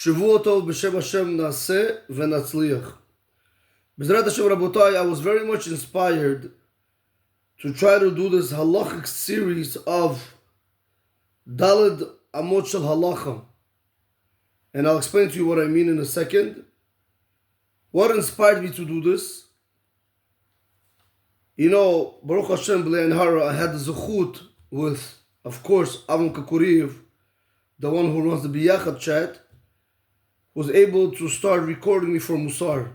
Shavua Tov b'Shem Hashem Naseh v'Natzliach. B'Zrat Hashem Rabotai, I was very much inspired to try to do this halachic series of Daled Amot Shel Halacha. And I'll explain to you what I mean in a second. What inspired me to do this? You know, Baruch Hashem B'lei Anhara, I had the zechut with, of course, Avon Kakuriv, the one who runs the Biyachad chat, was able to start recording me for Musar.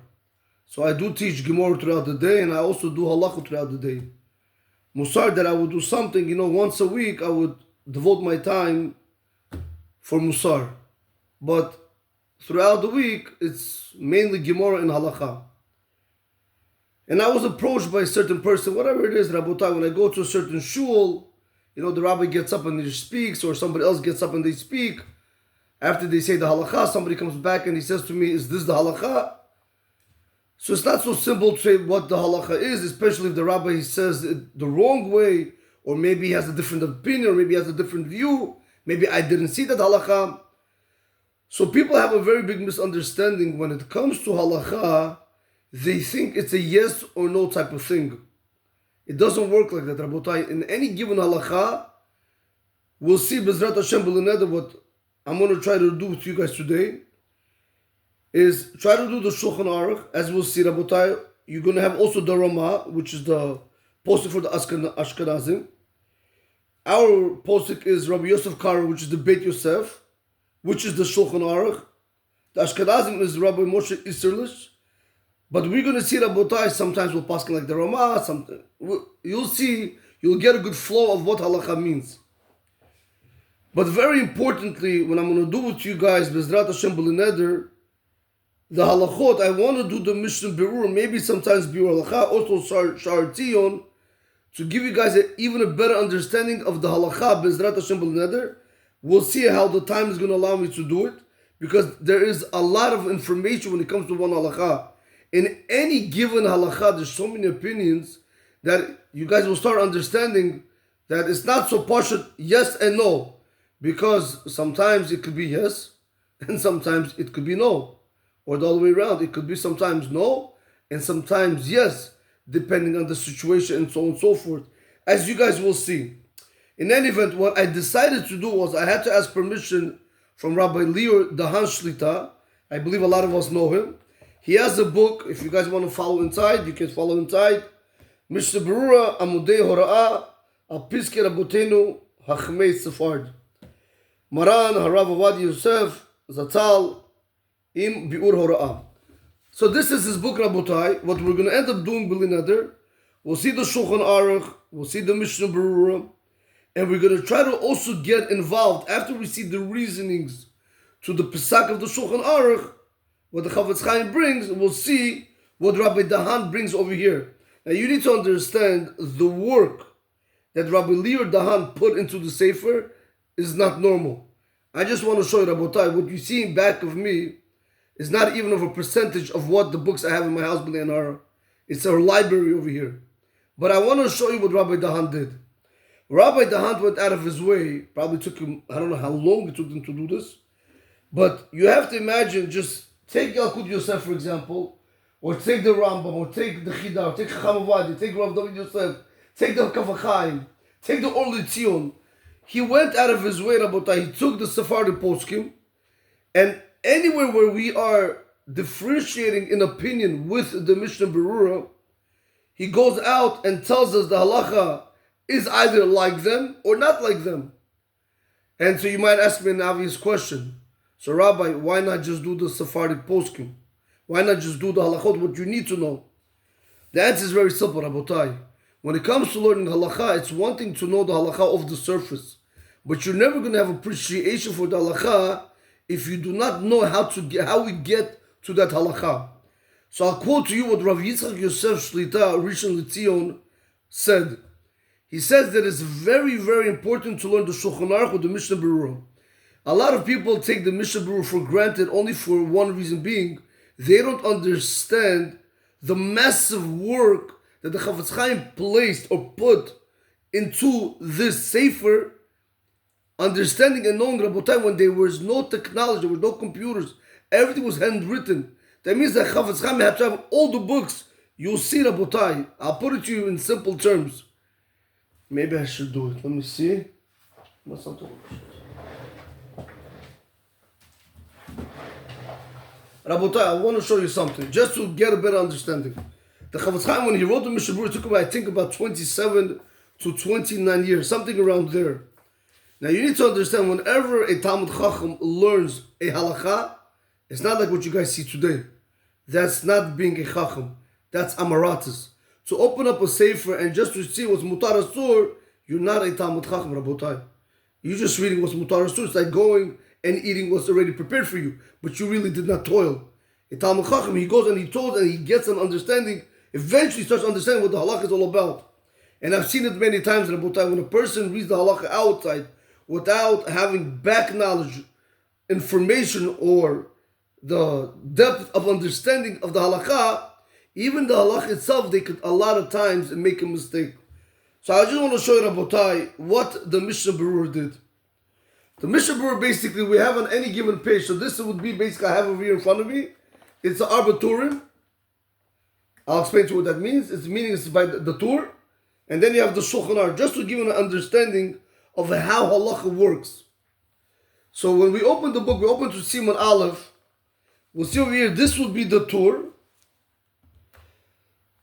So I do teach Gemara throughout the day, and I also do Halacha throughout the day. Musar, that I would do something, once a week, I would devote my time for Musar. But throughout the week, it's mainly Gemara and Halacha. And I was approached by a certain person, whatever it is, Rabotai, when I go to a certain shul, the rabbi gets up and he speaks, or somebody else gets up and they speak. After they say the halacha, somebody comes back and he says to me, is this the halacha? So it's not so simple to say what the halacha is, especially if the rabbi says it the wrong way, or maybe he has a different opinion, or maybe he has a different view. Maybe I didn't see that halacha. So people have a very big misunderstanding when it comes to halacha. They think it's a yes or no type of thing. It doesn't work like that, Rabotai. In any given halacha, we'll see B'Zrat Hashem B'Leneder. What I'm going to try to do with you guys today is try to do the Shulchan Aruch. As we'll see, Rabotai, you're going to have also the Ramah, which is the posting for the Ashkenazim. Our posting is Rabbi Yosef Karo, which is the Beit Yosef, which is the Shulchan Aruch. The Ashkenazim is Rabbi Moshe Isserlich. But we're going to see Rabotai, sometimes we'll pass like the Ramah, something. You'll see, you'll get a good flow of what halacha means. But very importantly, when I'm going to do with you guys, B'Zrat Hashem B'Leneder, the halachot, I want to do the Mishnah Berur, maybe sometimes Berur Halacha, also Shar Tzion, to give you guys even a better understanding of the halacha, B'Zrat Hashem B'Leneder. We'll see how the time is going to allow me to do it, because there is a lot of information when it comes to one halacha. In any given halacha, there's so many opinions that you guys will start understanding that it's not so partial yes and no, because sometimes it could be yes and sometimes it could be no, or the other way around. It could be sometimes no and sometimes yes, depending on the situation and so on and so forth, as you guys will see. In any event, what I decided to do was I had to ask permission from Rabbi Lior Dahan Shlita. I believe a lot of us know him. He has a book. If you guys want to follow inside, you can follow inside. Mishnah Berura Amudei Hora'ah Al Piskei Rabotenu Hachmei Sefard. Maran Harav Avad Yosef Zatzal Im Biur Hora'ah. So this is his book, Rabotai. What we're going to end up doing, B'Leneder, we'll see the Shulchan Aruch, we'll see the Mishnah Berura, and we're going to try to also get involved after we see the reasonings to the Pesach of the Shulchan Aruch. What the Chafetz Chaim brings, we'll see what Rabbi Dahan brings over here. Now you need to understand the work that Rabbi Lior Dahan put into the Sefer is not normal. I just want to show you, Rabotai, what you see in back of me is not even of a percentage of what the books I have in my house, B'nai Anhara. It's our library over here. But I want to show you what Rabbi Dahan did. Rabbi Dahan went out of his way, probably took him, I don't know how long it took him to do this, but you have to imagine, just take Yalkut Yosef, for example, or take the Rambam, or take the Chida, or take Chacham Avadi, take Rav David Yosef, take the Kaf HaChaim, take the Or L'Tzion. He went out of his way, Rabotai. He took the Sephardic poskim, and anywhere where we are differentiating in opinion with the Mishnah Berura, he goes out and tells us the halacha is either like them or not like them. And so you might ask me an obvious question. So Rabbi, why not just do the Sephardic poskim? Why not just do the halachot, what you need to know? The answer is very simple, Rabotai. When it comes to learning halacha, it's one thing to know the halacha off the surface, but you're never going to have appreciation for the halacha if you do not know how we get to that halacha. So I'll quote to you what Rav Yitzchak Yosef Shlita, Rishon LeZion, said. He says that it's very, very important to learn the Shulchan Aruch or the Mishnah Berura. A lot of people take the Mishnah Berura for granted only for one reason being, they don't understand the massive work that the Chafetz Chaim placed or put into this Sefer understanding and knowing, Rabotai, when there was no technology, there was no computers, everything was handwritten. That means that Chafetz Chaim had to have all the books. You'll see, Rabotai. I'll put it to you in simple terms. Maybe I should do it. Let me see. Rabotai, I want to show you something, just to get a better understanding. The Chafetz Chaim, when he wrote the Mishnah Berurah, it took about, I think, about 27 to 29 years, something around there. Now you need to understand, whenever a Talmud Chacham learns a halacha, it's not like what you guys see today. That's not being a Chacham. That's Amaratis. To open up a sefer and just to see what's Mutar Asur, you're not a Talmud Chacham, Rabotai. You're just reading what's Mutar Asur. It's like going and eating what's already prepared for you, but you really did not toil. A Talmud Chacham, he goes and he told and he gets an understanding, eventually starts understanding what the halakha is all about. And I've seen it many times, Rabotai, when a person reads the halakha outside without having back knowledge, information, or the depth of understanding of the halakha, even the halakha itself, they could a lot of times make a mistake. So I just want to show you, Rabotai, what the Mishnah Berurah did. The Mishnah Berurah, basically, we have on any given page, so this would be basically, I have over here in front of me, it's the Arbaturim. I'll explain to you what that means. Its meaning is by the Tur. And then you have the Shulchan Aruch, just to give you an understanding of how halacha works. So when we open the book, we open to Siman Aleph. We'll see over here, this would be the Tur.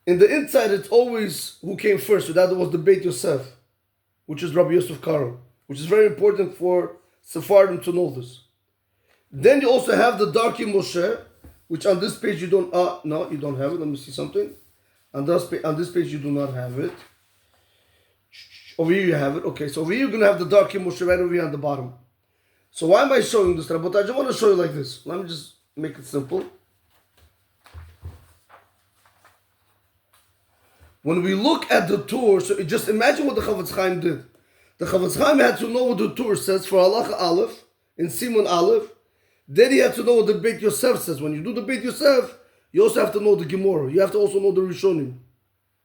In the inside, it's always who came first. So that was the Beit Yosef, which is Rabbi Yosef Karo, which is very important for Sephardim to know this. Then you also have the Darkei Moshe, which on this page you don't, no, you don't have it. Let me see something. On this page you do not have it. Over here you have it. Okay, so over here you're going to have the Darkei Moshe right over here on the bottom. So why am I showing this, Rabbot? I just want to show you like this. Let me just make it simple. When we look at the Tur, so just imagine what the Chafetz Chaim did. The Chafetz Chaim had to know what the Tur says for Halacha Aleph, in Siman Aleph. Then he had to know what the Beit Yosef says. When you do the Beit Yosef, you also have to know the Gemara. You have to also know the Rishonim.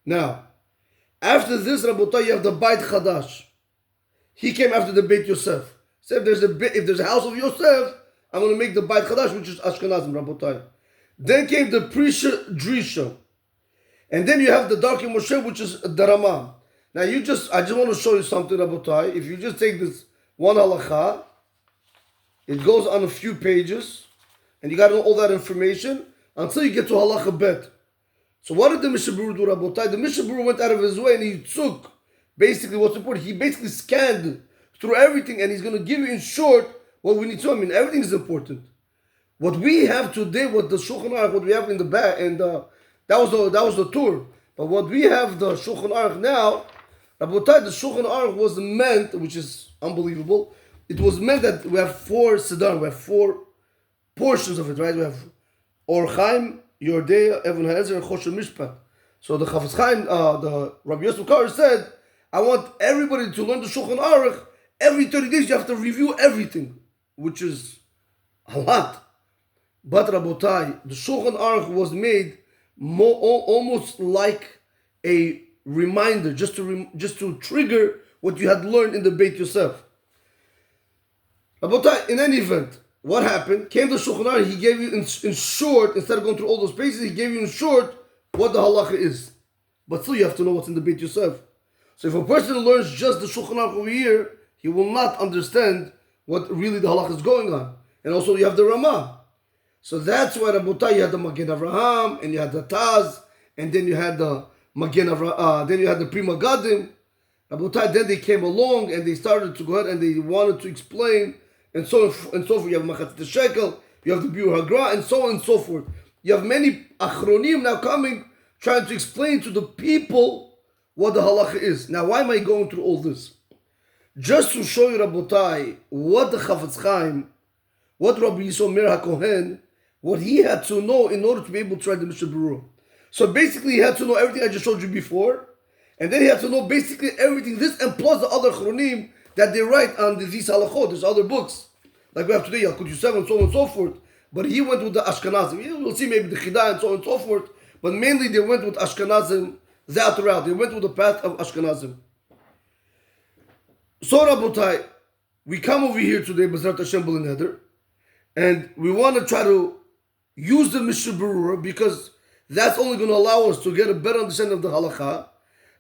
Now, after this, Rabotai, you have the Beit Chadash. He came after the Beit Yosef. So if there's a house of Yosef, I'm going to make the Beit Chadash, which is Ashkenazim, Rabotai. Then came the Prisha Drisha. And then you have the Darkei Moshe, which is the Ramah. Now I just want to show you something, Rabotai. If you just take this one halacha, it goes on a few pages, and you got to know all that information until you get to halacha bet. So what did the Mishnah Berurah do, Rabotai? The Mishnah Berurah went out of his way and he took basically what's important. He basically scanned through everything, and he's going to give you in short what we need to know. I mean, everything is important. What we have today, what the Shulchan Aruch, what we have in the back, and that was the Tur. But what we have, the Shulchan Aruch now, Rabotai, the Shulchan Aruch was meant, which is unbelievable. It was meant that we have 4 Siddur, we have 4 portions of it, right? We have Or Chaim, Yordea, Even HaEzer, and Choshen Mishpat. So the Chafetz Chaim, the Rabbi Yosef Karo said, I want everybody to learn the Shulchan Aruch. Every 30 days you have to review everything, which is a lot. But Rabotai, the Shulchan Aruch was made almost like a reminder, just to trigger what you had learned in the Beit Yosef. Rabotai, in any event, what happened? Came the Shulchan Aruch, he gave you in short, instead of going through all those pages, he gave you in short what the halacha is. But still you have to know what's in the Beit Yosef. So if a person learns just the Shulchan Aruch over here, he will not understand what really the halacha is going on. And also you have the Ramah. So that's why, Rabotai, you had the Magen Avraham, and you had the Taz, and then you had the Magen Avraham, then you had the Pri Megadim. Rabotai, then they came along and they started to go ahead and they wanted to explain, and so forth. You have Machatzit Shekel, you have the Biur Hagra, and so on and so forth. You have many Achronim now coming, trying to explain to the people what the halacha is. Now, why am I going through all this? Just to show you, Rabotai, what the Chafetz Chaim, what Rabbi Yisrael Meir HaKohen, what he had to know in order to be able to write the Mishnah Berurah. So basically, he had to know everything I just showed you before, and then he had to know basically everything, this and plus the other Chronim that they write on these halachot. There's other books, like we have today, Yalkut Yosef, and so on and so forth. But he went with the Ashkenazim. We'll see maybe the Chidah and so on and so forth. But mainly they went with Ashkenazim, that route. They went with the path of Ashkenazim. So Rabotai, we come over here today, B'ezrat Hashem B'li Neder, and we want to try to use the Mishnah Berurah because that's only going to allow us to get a better understanding of the halakha.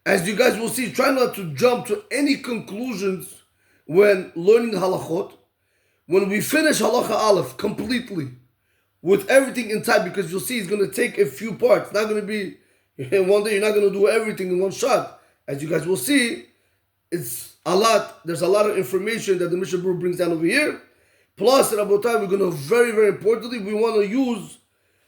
As you guys will see, try not to jump to any conclusions when learning halachot. When we finish halacha aleph completely, with everything inside, because you'll see it's going to take a few parts. It's not going to be, one day you're not going to do everything in one shot. As you guys will see, it's a lot. There's a lot of information that the Mishnah Berurah brings down over here. Plus, Rabotai, we're going to very, very importantly, we want to use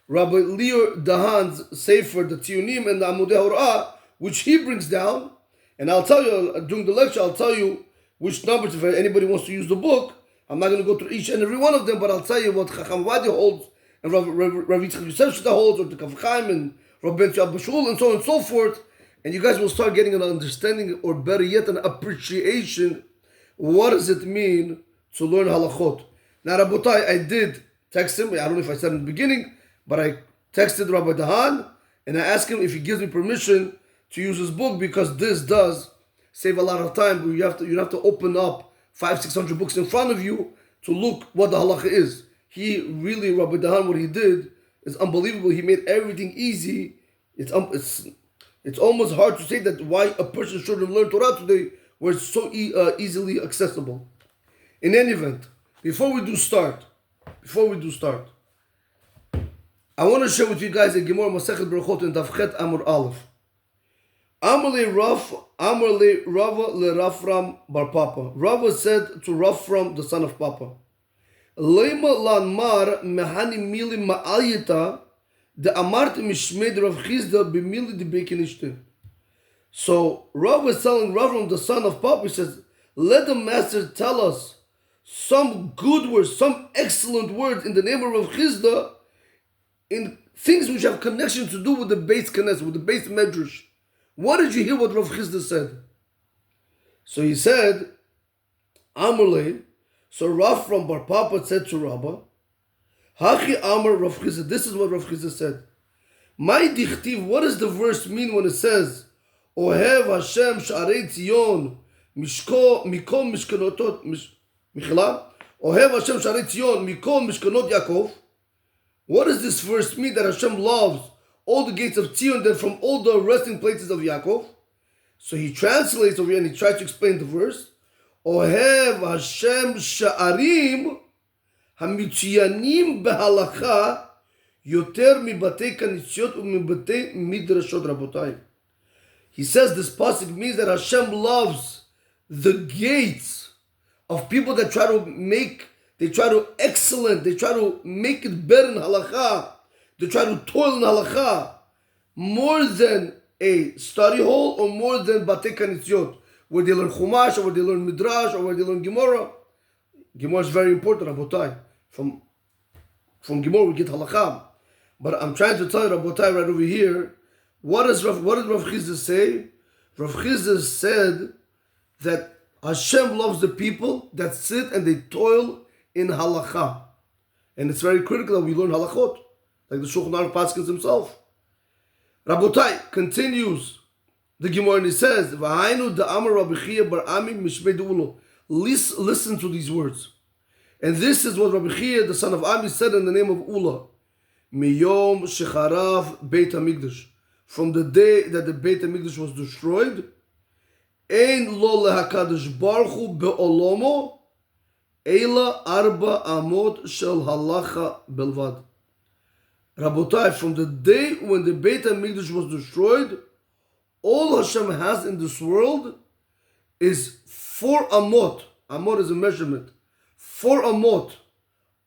Rabbi Lior Dahan's Sefer, the Tzionim and the Amudei Horah, which he brings down. And I'll tell you, during the lecture, I'll tell you which numbers, if anybody wants to use the book. I'm not going to go through each and every one of them, but I'll tell you what Chacham Wadi holds, and Rav Yitzchak Yosef Shita holds, or the Kaf Chaim, and Rav Ben Tzvi Bashul, and so on and so forth. And you guys will start getting an understanding, or better yet, an appreciation. What does it mean to learn halachot? Now, Rabotai, I did text him. I don't know if I said in the beginning, but I texted Rabbi Dahan, and I asked him if he gives me permission to use his book, because this does save a lot of time. You have to open up 500-600 books in front of you to look what the halacha is. He really, Rabbi Dahan, what he did is unbelievable. He made everything easy. It's almost hard to say that why a person shouldn't learn Torah today, where it's so easily accessible. In any event, before we do start, I want to share with you guys a Gemara Masechet Berachot in Davchet Amor Aleph. Amar le Rava le Rafram bar Papa. Rava said to Rafram, the son of Papa, Leima lan mar mehani mili ma'ayita de amart mishmed Rav Chizda b'mili de bekinishte. So Rav was telling Rafram, the son of Papa, he says, let the master tell us some good words, some excellent words in the name of Rav Chizda, in things which have connection to do with the base Knesset, with the base Medrash. What did you hear what Rav Chizda said? So he said, Amrle. So Rav from Bar Papa said to Rabbah, Hachi Amr Rav Chizda. This is what Rav Chizda said. My dichtiv, what does the verse mean when it says, Ohev Hashem Sha'arei Tzion Mishko Mikol Mishkanotot Michla? Ohev Hashem Sha'arei Tzion Mikol Mishkanot Yaakov. What does this verse mean that Hashem loves all the gates of Tzion, that from all the resting places of Yaakov? So he translates over here and he tries to explain the verse. Ohev Hashem Sha'arim Hamitziyanim Behalacha Yoter Mibatei Kanitziot Umibatei Midrashot Rabotai. He says this pasuk means that Hashem loves the gates of people that try to make they try to make it better in halacha. They try to toil in halacha more than a study hall or more than batei kanitziot, where they learn chumash or where they learn midrash or where they learn gemara. Gemara is very important, Rabotai. From gemara we get halacha. But I'm trying to tell you, Rabotai, right over here, what did Rav Chizda say? Rav Chizda said that Hashem loves the people that sit and they toil in halacha. And it's very critical that we learn halachot, like the Shulchan Aruch Paskins himself. Rabotai continues the Gemara and he says, V'hainu da'amar Rabbi Chia bar Ami mishmei de'ulo. Listen to these words. And this is what Rabbi Chia, the son of Ami, said in the name of Ula. Miyom shecharav Beit HaMikdash. From the day that the Beit HaMikdash was destroyed, Ein lo lehakadosh baruch hu be'olomo Eila arba amot shel halacha belvad. Rabotai, from the day when the Beit HaMikdash was destroyed, all Hashem has in this world is 4 amot. Amot is a measurement. 4 amot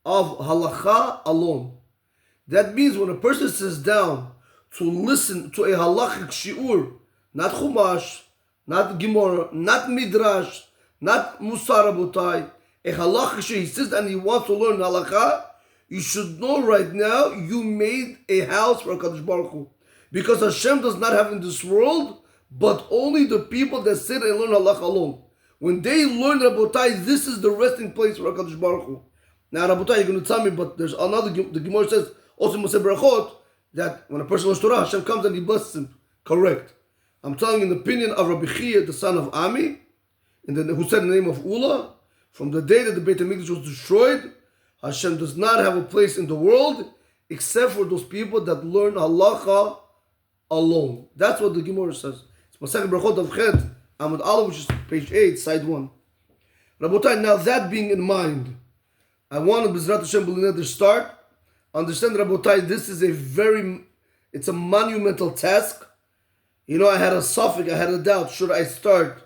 of halacha alone. That means when a person sits down to listen to a halachic shiur, not chumash, not gemara, not midrash, not musar, Rabotai, a halachic shiur, he sits and he wants to learn halacha, you should know right now you made a house for HaKadosh Baruch Hu. Because Hashem does not have in this world, but only the people that sit and learn halacha alone. When they learn Rabotai, this is the resting place for HaKadosh Baruch Hu. Now Rabotai, you're going to tell me, but there's another, the Gemara says, also Moshe Berachot, that when a person learns Torah, Hashem comes and he blesses him. Correct. I'm telling you in the opinion of Rabbi Chia, the son of Ami, and then who said in the name of Ula, From the day that the Beit HaMikdash was destroyed, Hashem does not have a place in the world except for those people that learn halacha alone. That's what the Gemara says. It's Masechet Brachot of Chet, Amud Aleph, which is page 8, side 1. Rabotai, now that being in mind, I want to B'ezrat Hashem to start. Understand, Rabotai, this is it's a monumental task. You know, I had a suffix, I had a doubt. Should I start?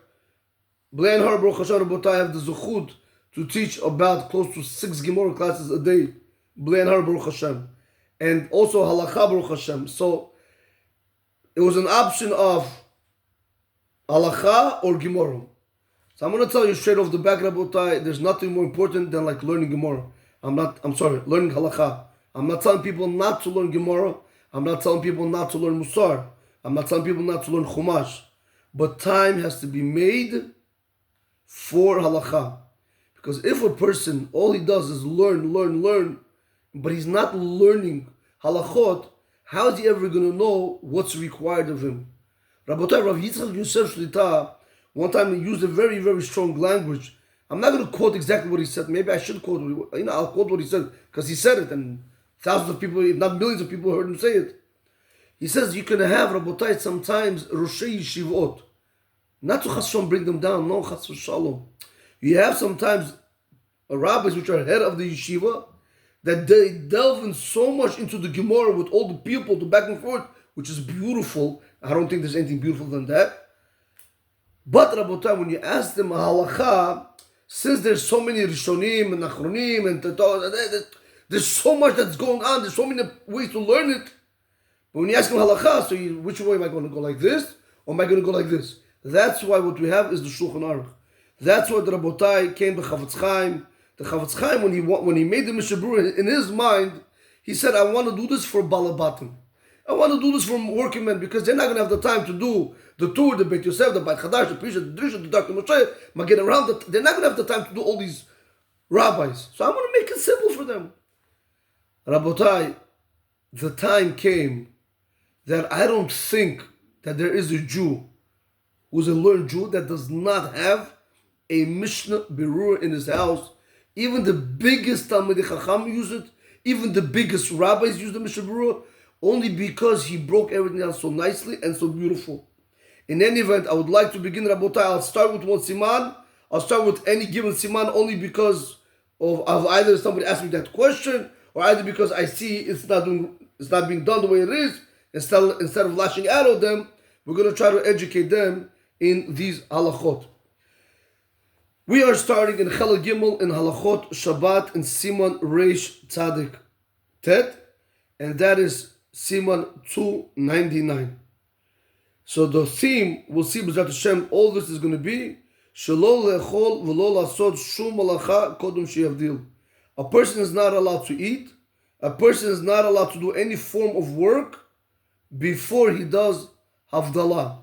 B'lein Har Baruch Hashem, Rabotai, I have the zuchut to teach about close to 6 Gemara classes a day. B'lein Har Baruch Hashem. And also Halacha Baruch Hashem. So, it was an option of Halacha or Gemara. So I'm going to tell you straight off the back, Rabotai, there's nothing more important than like learning Gemara. Learning Halacha. I'm not telling people not to learn Gemara. I'm not telling people not to learn Musar. I'm not telling people not to learn Chumash. But time has to be made for Halacha. Because if a person, all he does is learn, but he's not learning Halachot, how is he ever going to know what's required of him? Rabotai, Rav Yitzchak Yosef Shlita, one time he used a very, very strong language. I'm not going to quote exactly what he said. Maybe I should quote I'll quote what he said, because he said it, and thousands of people, if not millions of people, heard him say it. He says you can have, Rabotai, sometimes Roshei Yeshivot. Not to Chasson bring them down, no, Chas v'Shalom. You have sometimes rabbis which are head of the yeshiva, that they delve in so much into the Gemara with all the people, the back and forth, which is beautiful. I don't think there's anything beautiful than that. But Rabotai, when you ask them halacha, since there's so many Rishonim and Achronim and there's so much that's going on, there's so many ways to learn it. But when you ask them halacha, so which way am I going to go, like this, or am I going to go like this? That's why what we have is the Shulchan Aruch. That's why the Rabotai came to Chavetz Chaim. The Chavetz Chaim, when he made the Mishnah Berurah, in his mind, he said, I want to do this for Balabatim. I want to do this for working men, because they're not going to have the time to do the tour, the Beit Yosef, the Beit Chadash, the Prisha, the Drisha, the Dr. Moshe, Magen around. They're not going to have the time to do all these rabbis. So I'm going to make it simple for them. Rabotai, the time came that I don't think that there is a Jew who's a learned Jew that does not have a Mishnah Berurah in his house. Even the biggest Talmidei Chacham use it. Even the biggest rabbis use the Mishnah Berurah, only because he broke everything down so nicely and so beautiful. In any event, I would like to begin, Rabotai. I'll start with one Siman. I'll start with any given Siman only because of either somebody asked me that question, or either because I see it's not being done the way it is. Instead of lashing out at them, we're going to try to educate them in these halachot. We are starting in Chelek Gimel in Halachot Shabbat in Siman Reish Tzadik Tet, and that is Siman 299. So the theme, we'll see B'ezrat Hashem, all this is going to be Shelo le'echol v'lo la'asod shum malacha kodem she'yavdil. A person is not allowed to eat. A person is not allowed to do any form of work before he does havdala.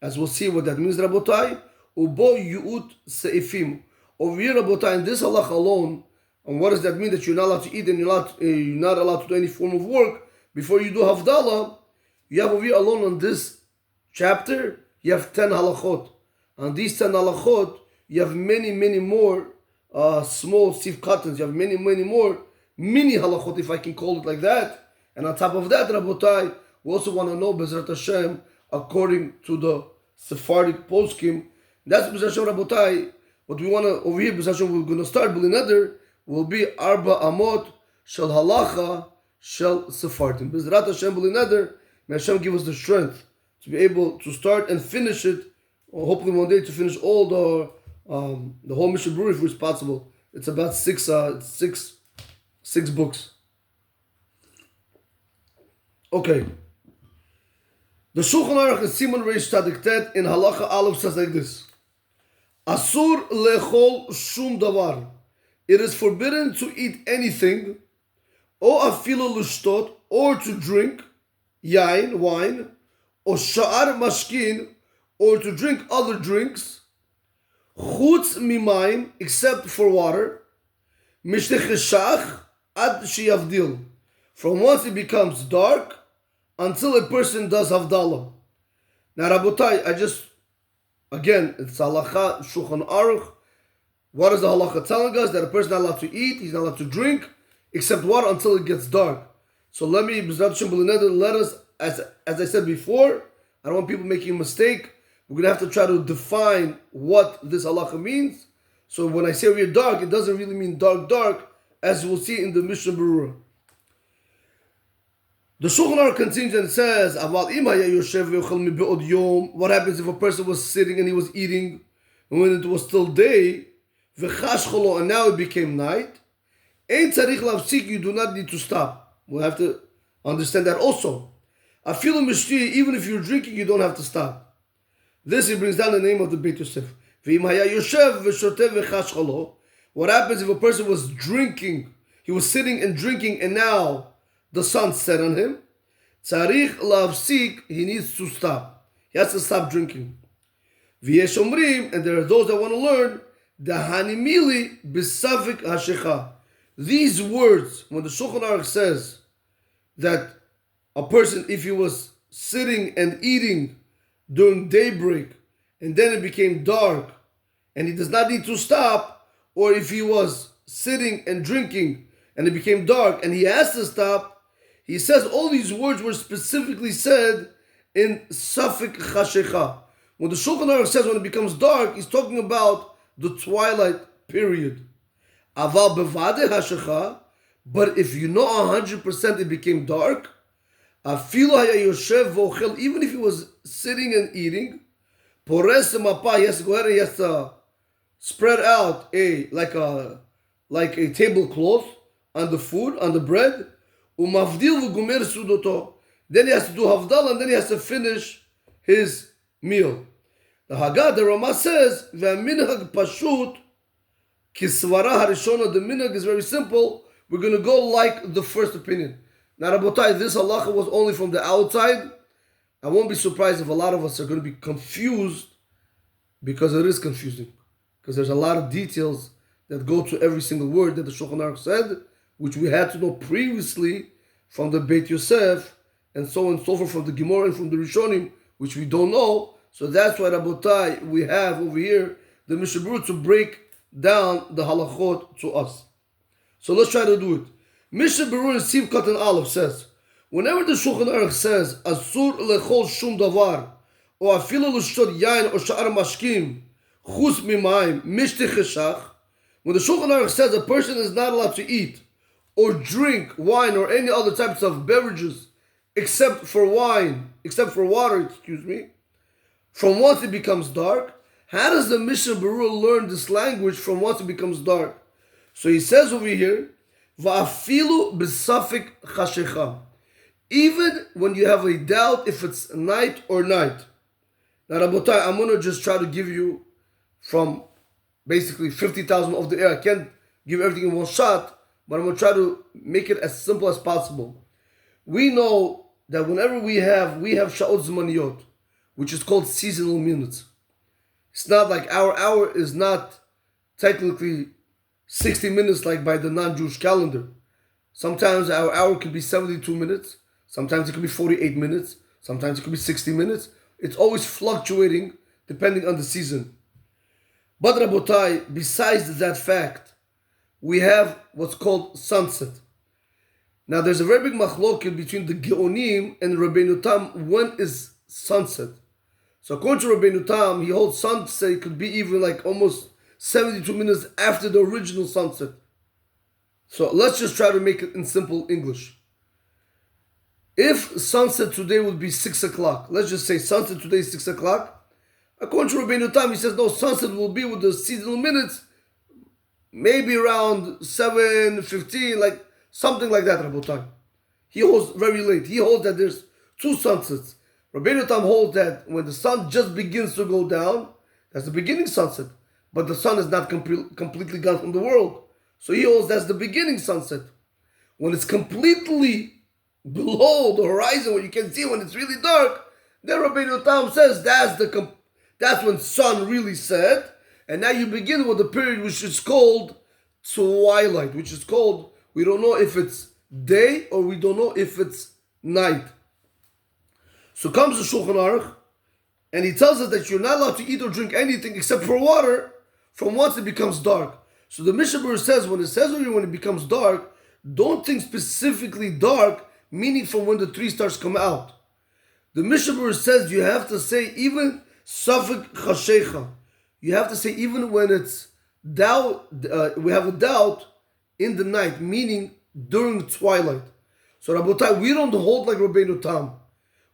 As we'll see what that means, Rabotai. Ubo yu'ut se'ifim. Over here, Rabotai, in this halach alone, and what does that mean? That you're not allowed to eat and you're not allowed to do any form of work before you do havdala. You have over here alone on this chapter, you have 10 halachot. On these 10 halachot, you have many, many more small sifkatans. You have many, many more mini halachot, if I can call it like that. And on top of that, Rabotai, we also want to know B'ezrat Hashem according to the Sephardic poskim. That's B'ezrat Hashem, Rabotai. What we want to, over here, B'ezrat Hashem, we're going to start, B'lineder, will be Arba Amot Shel Halacha Shel Sephardim. B'ezrat Hashem, B'lineder, may Hashem give us the strength to be able to start and finish it, or hopefully one day to finish all the whole Mishnah Berurah if it's possible. It's about six books. Okay. The Shulchan Aruch in Siman Reish Tzadik Tet in Halacha Aleph says like this: Asur lechol shum davar. It is forbidden to eat anything, or afilu lushtot, or to drink yain, wine, or sha'ar mashkin, or to drink other drinks, chutz mimayim, except for water, mishnecheshach ad sheyavdil, from once it becomes dark until a person does havdala. Now, Rabotai, again, it's halacha Shulchan Aruch. What is the halacha telling us? That a person is not allowed to eat, he's not allowed to drink, except water until it gets dark. So let us, as I said before, I don't want people making a mistake. We're going to have to try to define what this halacha means. So when I say over here dark, it doesn't really mean dark, as we'll see in the Mishnah Berurah. The Shulchan Aruch continues and says, what happens if a person was sitting and he was eating, and when it was still day, and now it became night, you do not need to stop. We'll have to understand that also. Even if you're drinking, you don't have to stop. This he brings down the name of the Beit Yosef. What happens if a person was drinking, he was sitting and drinking, and now the sun set on him? He needs to stop. He has to stop drinking. And there are those that want to learn these words, when the Shulchan Aruch says that a person, if he was sitting and eating during daybreak and then it became dark and he does not need to stop, or if he was sitting and drinking and it became dark and he has to stop, he says all these words were specifically said in Safik Chashecha. When the Shulchan Aruch says when it becomes dark, he's talking about the twilight period. Aval bevade hashecha, but if you know 100% it became dark, afilu haya yoshev vochel, even if he was sitting and eating, pores mapa, he has to go ahead and he has to spread out like a tablecloth on the food, on the bread, umavdil v'gumer sudoto. Then he has to do havdala, and then he has to finish his meal. The Haggad, the Rama says, v'minhag pashut kisvara harishona. The minhag is very simple. We're going to go like the first opinion. Now, Rabotai, this halacha was only from the outside. I won't be surprised if a lot of us are going to be confused, because it is confusing. Because there's a lot of details that go to every single word that the Shulchan Aruch said, which we had to know previously from the Beit Yosef, and so on and so forth from the Gemara and from the Rishonim, which we don't know. So that's why, Rabotai, we have over here the Mishnah Berurah to break down the halachot to us. So let's try to do it. Mishnah Berurah in Siv Katan Aleph says, whenever the Shulchan Aruch says Asur lechol shum davar, or afilu l'shtot yain or sha'ar mashkim chus mimayim mishti cheshach, when the Shulchan Aruch says a person is not allowed to eat or drink wine or any other types of beverages except for water, from once it becomes dark, how does the Mishnah Berurah learn this language from once it becomes dark? So he says over here, Va'afilu b'safik chashecha. Even when you have a doubt if it's night or night. Now, Rabotai, I'm going to just try to give you from basically 50,000 of the air. I can't give everything in one shot, but I'm going to try to make it as simple as possible. We know that whenever we have sha'ot zmaniyot, which is called seasonal minutes. It's not like our hour is not technically 60 minutes like by the non-Jewish calendar. Sometimes our hour could be 72 minutes. Sometimes it could be 48 minutes. Sometimes it could be 60 minutes. It's always fluctuating depending on the season. But Rabotai, besides that fact, we have what's called sunset. Now there's a very big machloket between the Geonim and Rabbeinu Tam. When is sunset? So according to Rabbeinu Tam, he holds sunset could be even like almost 72 minutes after the original sunset. So let's just try to make it in simple English. If sunset today would be 6 o'clock, let's just say sunset today is 6 o'clock. According to Rabbeinu Tam, he says no, sunset will be with the seasonal minutes maybe around 7:15, like something like that, Rabotai. He holds very late. He holds that there's two sunsets. Rabbeinu Tam holds that when the sun just begins to go down, that's the beginning sunset. But the sun is not completely gone from the world. So he holds that's the beginning sunset. When it's completely below the horizon, where you can see when it's really dark, then Rabbeinu Tam says that's when sun really set. And now you begin with the period which is called twilight, which is called, we don't know if it's day or we don't know if it's night. So comes the Shulchan Aruch, and he tells us that you're not allowed to eat or drink anything except for water from once it becomes dark. So the Mishnah Berurah says, when it says over here when it becomes dark, don't think specifically dark, meaning from when the 3 stars come out. The Mishnah Berurah says you have to say even Safek Chashecha. You have to say even when it's doubt, we have a doubt in the night, meaning during twilight. So Rabotai, we don't hold like Rabbeinu Tam.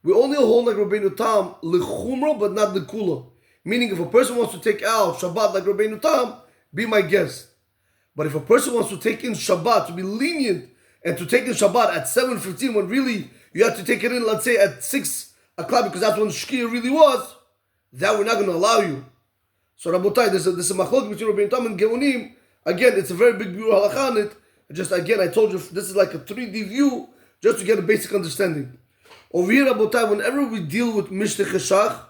We only hold like Rabbeinu Tam l'chumra, but not l'kula. Meaning, if a person wants to take out Shabbat like Rabbeinu Tam, be my guest. But if a person wants to take in Shabbat, to be lenient, and to take in Shabbat at 7:15, when really you have to take it in, let's say at 6 o'clock, because that's when Shkia really was, that we're not going to allow you. So Rabotai, there's a machlok between Rabbeinu Tam and Geonim. Again, it's a very big biur halacha on it. Just again, I told you, this is like a 3D view, just to get a basic understanding. Over here, Rabotai, whenever we deal with Mishneh Cheshach,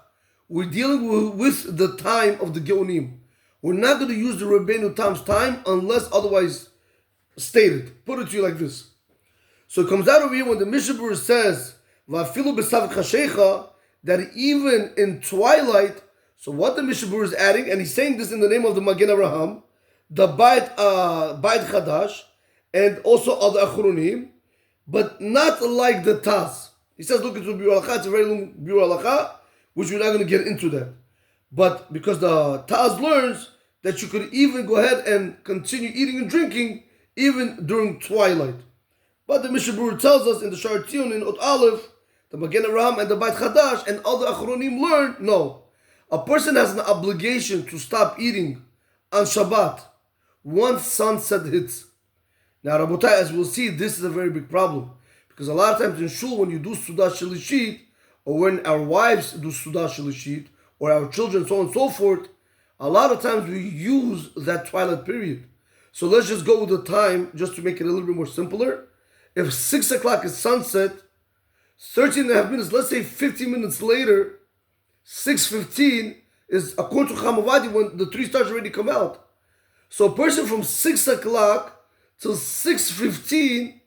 we're dealing with the time of the Geonim. We're not going to use the Rabbeinu Tam's time unless otherwise stated. Put it to you like this. So it comes out over here when the Mishnah Berurah says, Va'afilu b'savek chashecha, that even in twilight, so what the Mishnah Berurah is adding, and he's saying this in the name of the Magen Avraham, the Beit Chadash, and also other Achronim, but not like the Taz. He says, look into biur halacha, it's a very long biur halacha, which we're not going to get into that. But because the Taz learns that you could even go ahead and continue eating and drinking even during twilight. But the Mishnah Berurah tells us in the Shar Tziyun in Ot Aleph, the Magen Avraham and the Beit Chadash and other Achronim learn, no. A person has an obligation to stop eating on Shabbat once sunset hits. Now, Rabotai, as we'll see, this is a very big problem. Because a lot of times in Shul, when you do Sudah Shalishit, or when our wives do Sudah Shalishit, or our children, so on and so forth, a lot of times we use that twilight period. So let's just go with the time, just to make it a little bit more simpler. If 6 o'clock is sunset, 13 and a half minutes, let's say 15 minutes later, 6:15 is according to Chamavadi when the 3 stars already come out. So a person from 6 o'clock till 6:15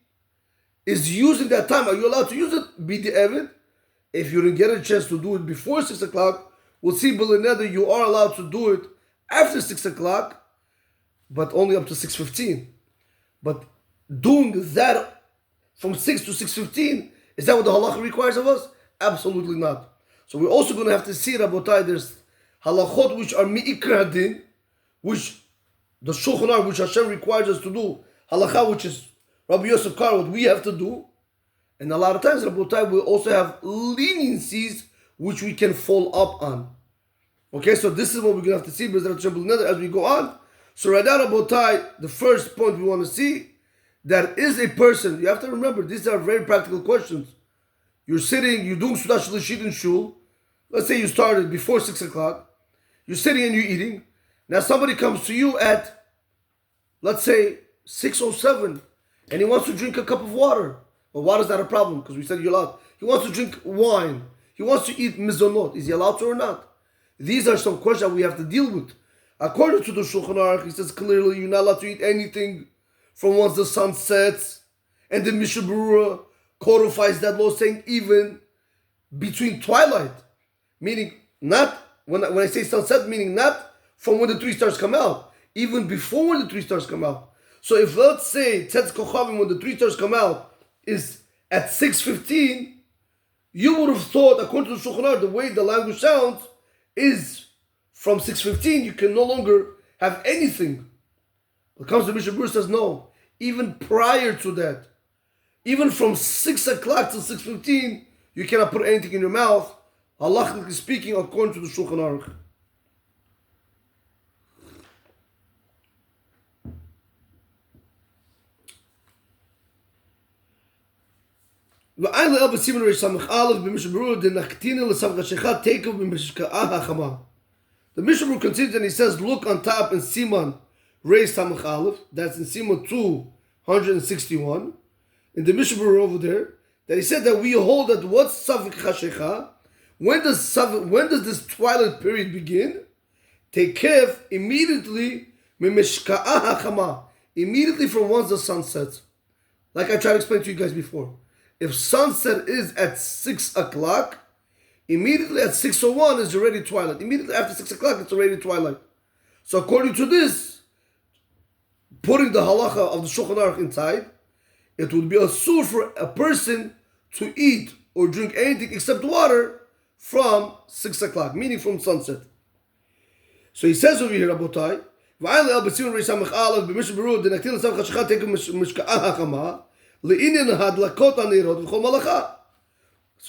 is using that time. Are you allowed to use it? Be the Evid. If you didn't get a chance to do it before 6 o'clock, we'll see Belineda, you are allowed to do it after 6 o'clock, but only up to 6:15. But doing that from 6 to 6:15, is that what the halacha requires of us? Absolutely not. So we're also going to have to see, Rabotai, there's halachot which are mi'ikar hadin, which the Shulchan Aruch, which Hashem requires us to do, halacha, which is Rabbi Yosef Kar, what we have to do. And a lot of times, Rabotai, we also have leniencies which we can fall up on. Okay, so this is what we're going to have to see as we go on. So right now, Rabotai, the first point we want to see, that is a person, you have to remember, these are very practical questions. You're sitting, you're doing Sudah Shalishit in Shul. Let's say you started before 6 o'clock. You're sitting and you're eating. Now somebody comes to you at, let's say, 6:07, and he wants to drink a cup of water. Well, water's not a problem, because we said you're allowed. He wants to drink wine. He wants to eat mizonot. Is he allowed to or not? These are some questions that we have to deal with. According to the Shulchan Aruch, he says clearly you're not allowed to eat anything from once the sun sets. And the Mishnah Berurah codifies that law, saying even between twilight. Meaning not, when I say sunset, meaning not from when the 3 stars come out. Even before when the 3 stars come out. So if let's say Tzedz Kochavim, when the 3 stars come out, is at 6:15, you would have thought, according to the Shulchan Aruch, the way the language sounds, is from 6:15 you can no longer have anything. When it comes to Mishnah Berurah says no. Even prior to that, even from 6 o'clock till 6:15, you cannot put anything in your mouth, halachically speaking, according to the Shulchan Aruch. The Mishnah Berurah continues and he says, look on top in Siman Reis Samach Aleph, that's in Siman 261, in the Mishnah Berurah over there, that he said that we hold that what's Savik Chashecha, when does this twilight period begin? Tekef immediately immediately from once the sun sets. Like I tried to explain to you guys before. If sunset is at 6 o'clock, immediately at 6:01 is already twilight. Immediately after 6 o'clock, it's already twilight. So according to this, putting the halacha of the Shulchan Aruch inside, it would be asur for a person to eat or drink anything except water from 6 o'clock, meaning from sunset. So he says over here, Rabotai, so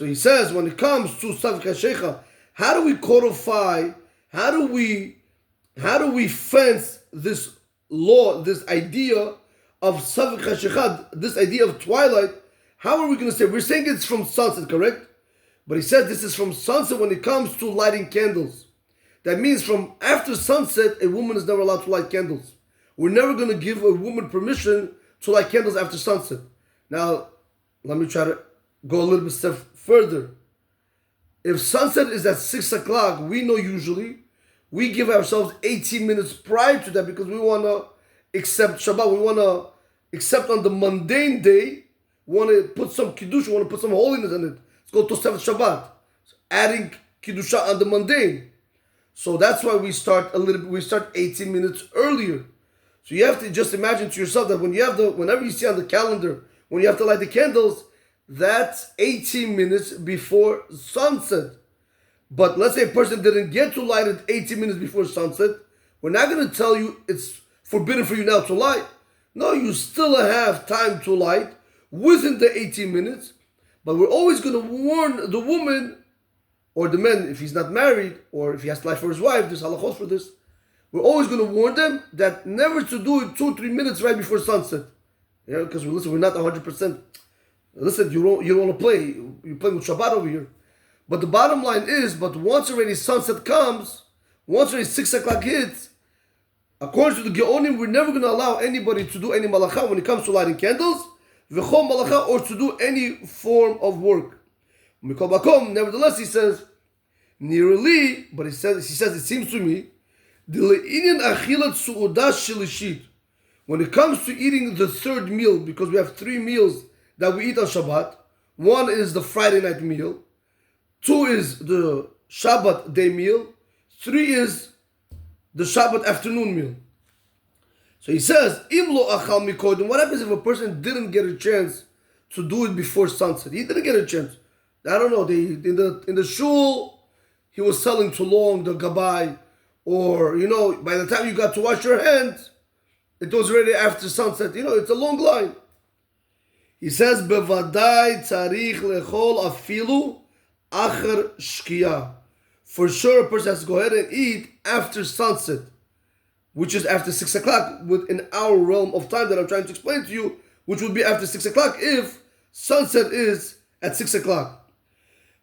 he says, when it comes to Savik HaShecha, how do we codify, how do we fence this law, this idea of Savik HaShecha, this idea of twilight? How are we going to say? We're saying it's from sunset, correct? But he said this is from sunset when it comes to lighting candles. That means from after sunset, a woman is never allowed to light candles. We're never going to give a woman permission to light candles after sunset. Now, let me try to go a little bit step further. If sunset is at 6 o'clock, we know usually we give ourselves 18 minutes prior to that because we want to accept Shabbat. We want to accept on the mundane day. We want to put some kiddush. We want to put some holiness in it. It's called Tosefet Shabbat. So adding kiddusha on the mundane. So that's why we start 18 minutes earlier. So you have to just imagine to yourself that whenever you see on the calendar, when you have to light the candles, that's 18 minutes before sunset. But let's say a person didn't get to light it 18 minutes before sunset. We're not going to tell you it's forbidden for you now to light. No, you still have time to light within the 18 minutes. But we're always going to warn the woman or the man, if he's not married, or if he has to light for his wife, there's halachot for this. We're always going to warn them that never to do it 2-3 minutes right before sunset. Yeah, because we're not 100%. Listen, you don't want to play. You're playing with Shabbat over here. But the bottom line is, but once already sunset comes, once already 6 o'clock hits, according to the Geonim, we're never going to allow anybody to do any malacha when it comes to lighting candles, v'chol malacha, or to do any form of work. Nevertheless, he says, nearly, but he says, it seems to me, when it comes to eating the third meal, because we have 3 meals that we eat on Shabbat, 1 is the Friday night meal, 2 is the Shabbat day meal, 3 is the Shabbat afternoon meal. So he says, what happens if a person didn't get a chance to do it before sunset? He didn't get a chance. I don't know, in the shul, he was selling too long, the gabai, or, by the time you got to wash your hands, it was already after sunset. It's a long line. He says, Bevadai tzarich lechol afilu acher shkia. For sure, a person has to go ahead and eat after sunset, which is after 6 o'clock, within our realm of time that I'm trying to explain to you, which would be after 6 o'clock if sunset is at 6 o'clock.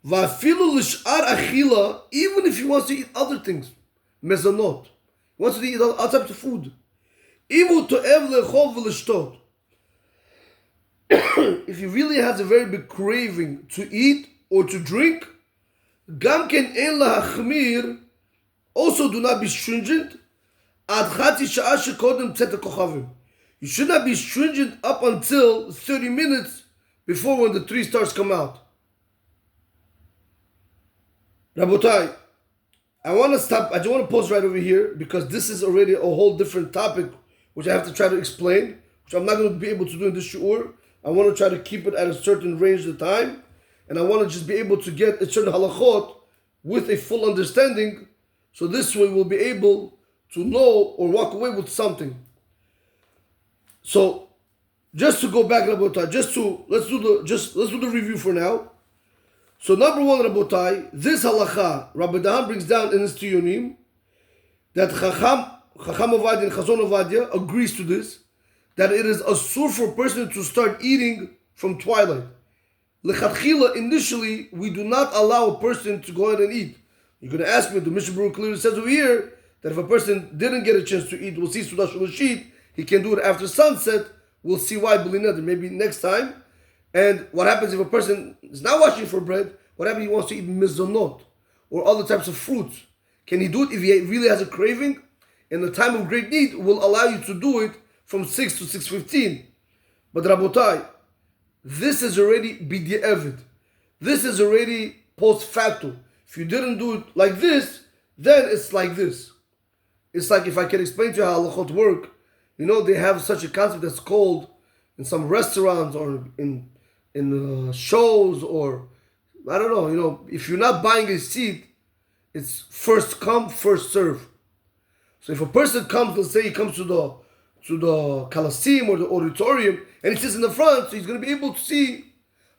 Vafilu lish'ar achila, even if he wants to eat other things, mezonot, he wants to eat other types of food. Imu to'ev lechol v'lishtot. If he really has a very big craving to eat or to drink, gam ken en lahachmir, also do not be stringent. Ad chati sha'ah shekodem tzet kochavim. You should not be stringent up until 30 minutes before when the 3 stars come out. Rabotai, I want to stop. I just want to pause right over here because this is already a whole different topic which I have to try to explain, which I'm not going to be able to do in this shiur. I want to try to keep it at a certain range of time, and I want to just be able to get a certain halachot with a full understanding, so this way we'll be able to know or walk away with something. So, just to go back, Rabotai, let's do the review for now. So number 1, Rabotai, this halacha, Rabbi Dahan brings down in his Tiyunim that Chacham Ovadia and Chazon Ovadia agrees to this, that it is asur for a person to start eating from twilight. Lechatchila, initially, we do not allow a person to go ahead and eat. You're going to ask me, the Mishnah Berurah clearly says over here that if a person didn't get a chance to eat, we'll see Sudash Shulashit, he can do it after sunset. We'll see why, maybe next time. And what happens if a person is not washing for bread? What happens if he wants to eat mizonot or other types of fruits? Can he do it if he really has a craving? And the time of great need will allow you to do it from 6 to 6:15. But Rabotai, this is already b'di'evid. This is already post facto. If you didn't do it like this, then it's like this. It's like if I can explain to you how halachot work, they have such a concept that's called in some restaurants or in shows, or I don't know. If you're not buying a seat, it's first come, first serve. So if a person comes, let's say he comes to the Coliseum or the auditorium, and he sits in the front, so he's going to be able to see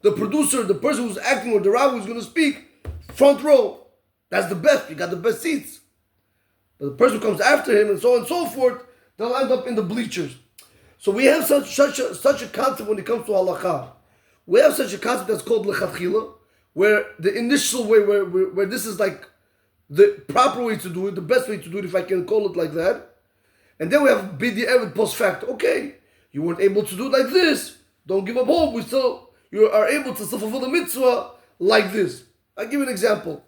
the producer, the person who's acting, or the rabbi who's going to speak, front row. That's the best. You got the best seats. But the person who comes after him, and so on and so forth, they'll end up in the bleachers. So we have such a concept when it comes to halakha. We have such a concept that's called lechatchila, where the initial way, where this is like the proper way to do it, the best way to do it, if I can call it like that. And then we have b'di'evet post facto. Okay, you weren't able to do it like this. Don't give up hope. You are able to still fulfill the mitzvah like this. I'll give you an example.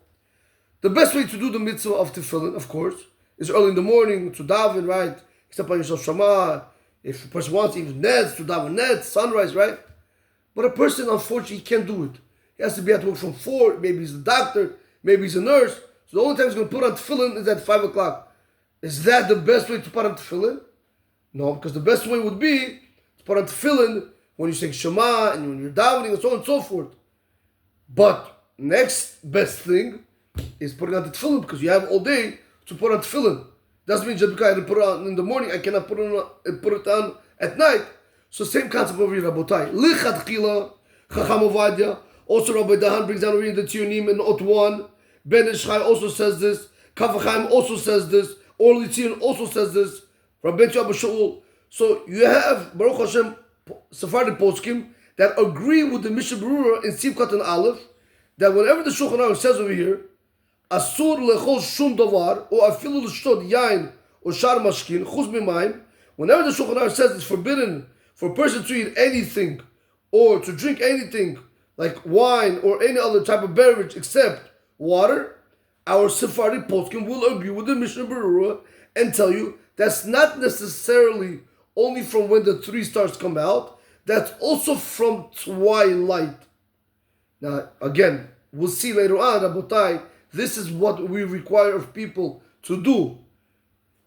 The best way to do the mitzvah of tefillin, of course, is early in the morning to daven, right? Except on yourself Shema. If a person wants to even nets, to daven nets, sunrise, right? But a person, unfortunately, can't do it. He has to be at work from 4. Maybe he's a doctor. Maybe he's a nurse. So the only time he's going to put on tefillin is at 5 o'clock. Is that the best way to put on tefillin? No, because the best way would be to put on tefillin when you say Shema and when you're davening and so on and so forth. But next best thing is putting on the tefillin, because you have all day to put on tefillin. Doesn't mean just because I didn't put it on in the morning, I cannot put it on at night. So same concept over here, Rabotai. Lichatchila, Chacham Ovadia. Also Rabbi Dahan brings down over here in the Tzionim in Ot 1. Ben Ishchai also says this. Kavachaim also says this. Orly Tzion also says this. Rabbi Abba Shaul. So you have Baruch Hashem Sephardic poskim that agree with the Mishnah Berurah in Simchat and Aleph, that whenever the Shulchan Aruch says over here, Asur lechol shum davar, or afilu l'shtod yain, or shar mashkin, chuz mimayim, whenever the Shulchan Aruch says it's forbidden for a person to eat anything, or to drink anything, like wine, or any other type of beverage except water, our Sephardic poskim will agree with the Mishnah Berurah and tell you that's not necessarily only from when the 3 stars come out, that's also from twilight. Now, again, we'll see later on, Rabotai, this is what we require of people to do.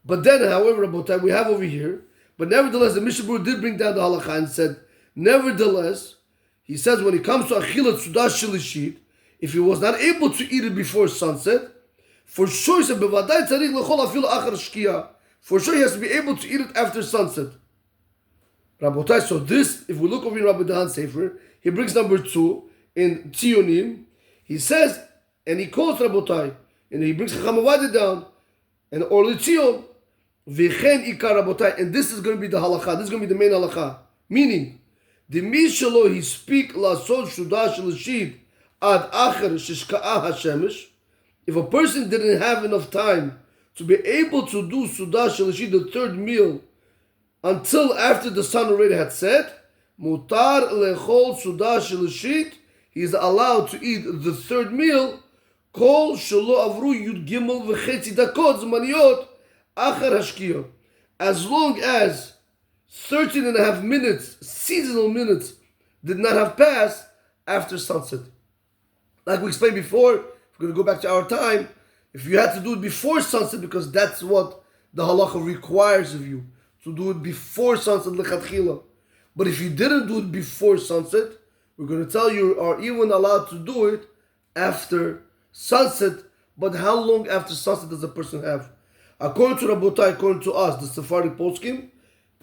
But then, however, Rabotai, we have over here, but nevertheless, the Mishnah Berurah did bring down the halacha and said, nevertheless, he says when it comes to Achilat Sudah Shilishit, if he was not able to eat it before sunset, for sure he said, Bevadai tzarich lechol afilu achar shkia. For sure he has to be able to eat it after sunset. Rabotai, so this, if we look over in Rabbi Dahan Sefer, he brings number 2 in Tzionim. He says, and he quotes Rabotai, and he brings Chacham Ovadia down, and Orly Tzion, V'chen ikar Rabotai, and this is going to be the halacha, this is going to be the main halacha. Meaning, the Mishalo, he speak Lasod Shudah Shilashid Ad Acher Shishka'ah HaShemesh. If a person didn't have enough time to be able to do Sudah Shilashid, the third meal, until after the sun already had set, Mutar Lechol Sudah Shilashid, he is allowed to eat the third meal, Kol Shelo Avru Yud Gimel V'chetzi Dakot Zmaniyot Achar Hashkiyah. As long as 13 and a half minutes, seasonal minutes, did not have passed after sunset. Like we explained before, if we're going to go back to our time, if you had to do it before sunset, because that's what the halacha requires of you, to do it before sunset, lechatchila. But if you didn't do it before sunset, we're going to tell you are even allowed to do it after sunset. But how long after sunset does a person have? According to Rabotai, according to us, the Sephardic poskim,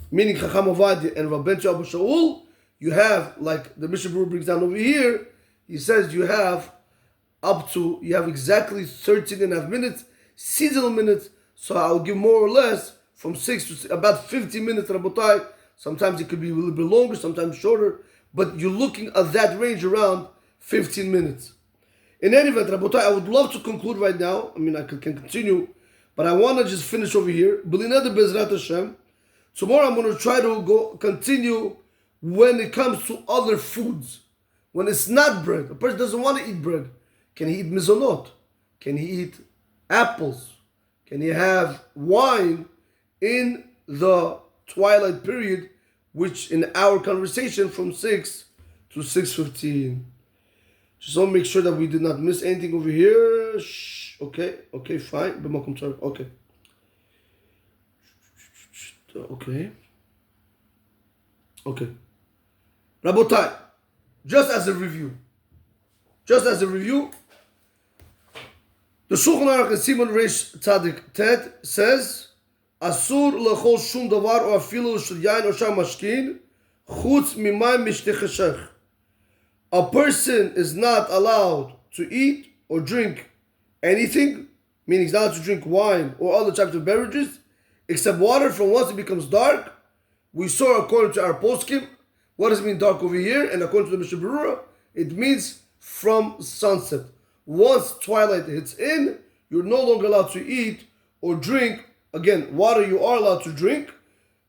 meaning Chacham Ovadia and Rabbi Abba Shaul, you have, like the Mishnah Berurah brings down over here, he says you have exactly 13 and a half minutes, seasonal minutes, so I'll give more or less from 6 to about 50 minutes, Rabotai. Sometimes it could be a little bit longer, sometimes shorter, but you're looking at that range around 15 minutes. In any event, Rabotai, I would love to conclude right now. I mean, I can continue, but I want to just finish over here. B'lineder Bezrat Hashem. Tomorrow I'm going to try to continue when it comes to other foods. When it's not bread, a person doesn't want to eat bread. Can he eat mizonot? Can he eat apples? Can he have wine in the twilight period, which in our conversation from 6 to 6:15. Just want to make sure that we did not miss anything over here. Okay, fine. Okay. Okay. Okay. Rabotai, just as a review, the Shulchan Aruch in Siman Reish Tzadik Tet says, Asur lechol shum davar or afilu shel yain or sham mashkin, chutz mimayim mishtecheshech. A person is not allowed to eat or drink anything, meaning he's not allowed to drink wine or other types of beverages, except water from once it becomes dark. We saw according to our poskim, what does it mean dark over here? And according to the Mishnah Berurah, it means from sunset. Once twilight hits in, you're no longer allowed to eat or drink. Again, water you are allowed to drink.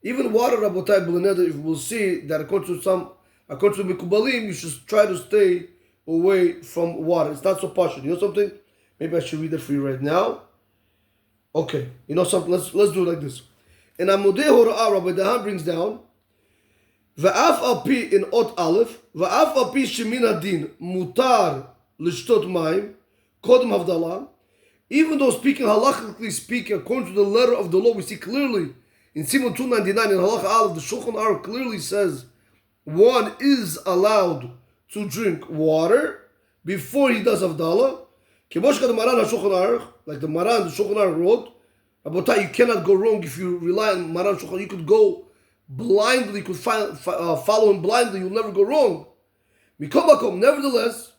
Even water, Rabotai B'Leneder, if we'll see that according to Mikubalim, you should try to stay away from water. It's not so partial. You know something? Maybe I should read it for you right now. Okay, you know something? Let's do it like this. And Amodei Hora'ah, Rabbi Dahan brings down, V'af api in Ot Aleph, V'af api shemin adin mutar l'shtot mayim, kodem havdala. Even though halachically speaking, according to the letter of the law, we see clearly in Siman 299 in Halacha Aleph, the Shulchan Aruch clearly says one is allowed to drink water before he does havdala. Kemoshka the Maran HaShulchan Aruch, like the Maran, the Shulchan Aruch wrote, Rabotai, you cannot go wrong if you rely on Maran Shulchan. You could go blindly, you could follow him blindly, you'll never go wrong. Mikomakom, nevertheless,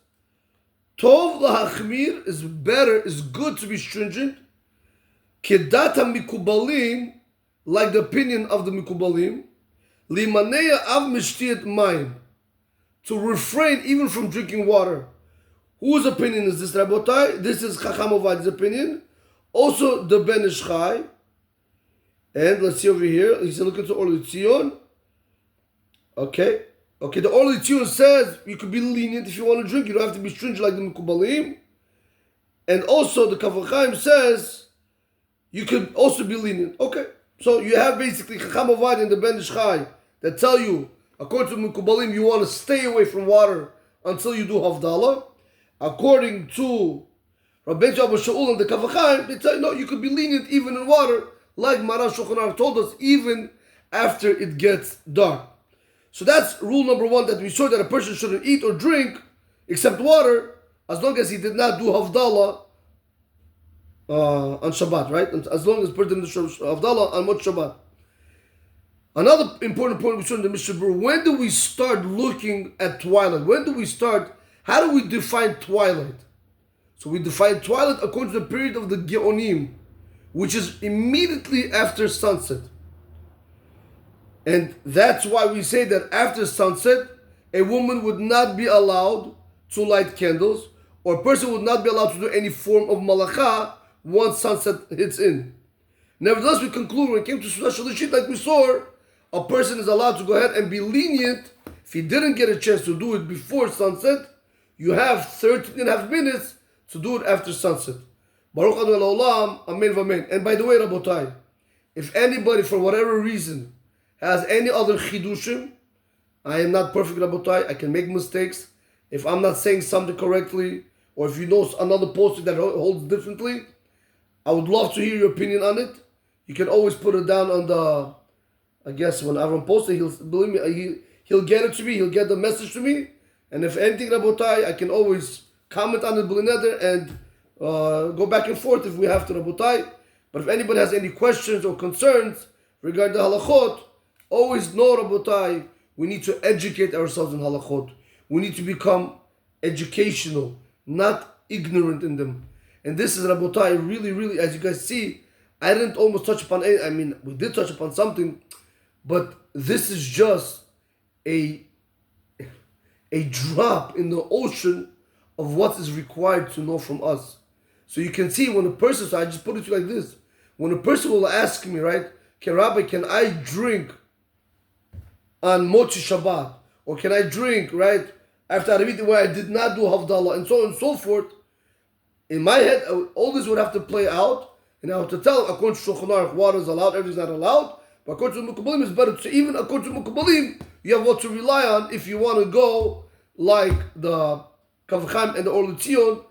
Tov lahachmir is better, is good to be stringent. Kedata mikubalim, like the opinion of the mikubalim, limaneya av mishtiyat mayim, to refrain even from drinking water. Whose opinion is this, Rabotai? This is Chacham Ovadi's opinion. Also the Ben Ish Chai. And let's see over here. He's looking to Orli Tzion. Okay, the Orli Tzion says you could be lenient if you want to drink. You don't have to be stringent like the Mekubalim. And also the Kaf HaChaim says you could also be lenient. Okay, so you have basically Chacham Ovad and the Ben Ish Chai that tell you, according to Mekubalim, you want to stay away from water until you do havdala. According to Rabbi Abba Shaul and the Kaf HaChaim, they tell you, no, you could be lenient even in water, like Maran Shulchan Aruch told us, even after it gets dark. So that's rule number one, that we saw that a person shouldn't eat or drink except water, as long as he did not do havdala on Shabbat, right? As long as the person did havdala on Amot Shabbat. Another important point we saw in the Mishnah Berurah, when do we start looking at twilight? How do we define twilight? So we define twilight according to the period of the Geonim, which is immediately after sunset. And that's why we say that after sunset, a woman would not be allowed to light candles, or a person would not be allowed to do any form of malacha once sunset hits in. Nevertheless, we conclude when it came to special Shlit, like we saw, a person is allowed to go ahead and be lenient. If he didn't get a chance to do it before sunset, you have 13 and a half minutes to do it after sunset. Baruch Adonai Olam, Amen v'Amen. And by the way, Rabotai, if anybody for whatever reason has any other chidushim, I am not perfect, Rabotai. I can make mistakes. If I'm not saying something correctly, or if you know another poster that holds differently, I would love to hear your opinion on it. You can always put it down on the, I guess when Avram posts it, he'll get it to me. He'll get the message to me. And if anything, Rabotai, I can always comment on the B'Leneder and go back and forth if we have to, Rabotai. But if anybody has any questions or concerns regarding the halachot, always know, Rabotai, we need to educate ourselves in halachot. We need to become educational, not ignorant in them. And this is, Rabotai, really, really, as you guys see, I didn't almost touch upon any, I mean, we did touch upon something, but this is just a drop in the ocean of what is required to know from us. So you can see when a person, so I just put it to you like this, when a person will ask me, right, okay, Rabbi, can I drink on Motzei Shabbat? Or can I drink, right, after Arivit where I did not do Havdalah, and so on and so forth? In my head, all this would have to play out, and I have to tell, according to Shulchan Aruch, water is allowed, everything's not allowed, but according to Mekubalim, it's better to, even according to Mekubalim, you have what to rely on if you want to go like the Kaf HaChaim and the Orli Tzion.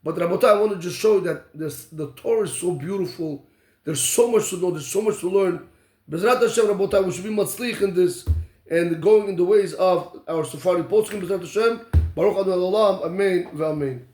But Rabotai, I want to just show you that the Torah is so beautiful. There's so much to know. There's so much to learn Bezrat Hashem, Rabotai, we should be matzlich in this and going in the ways of our Sephardi poskim. Bezrat Hashem, Baruch Adonai Olam, Amen, V'Amen.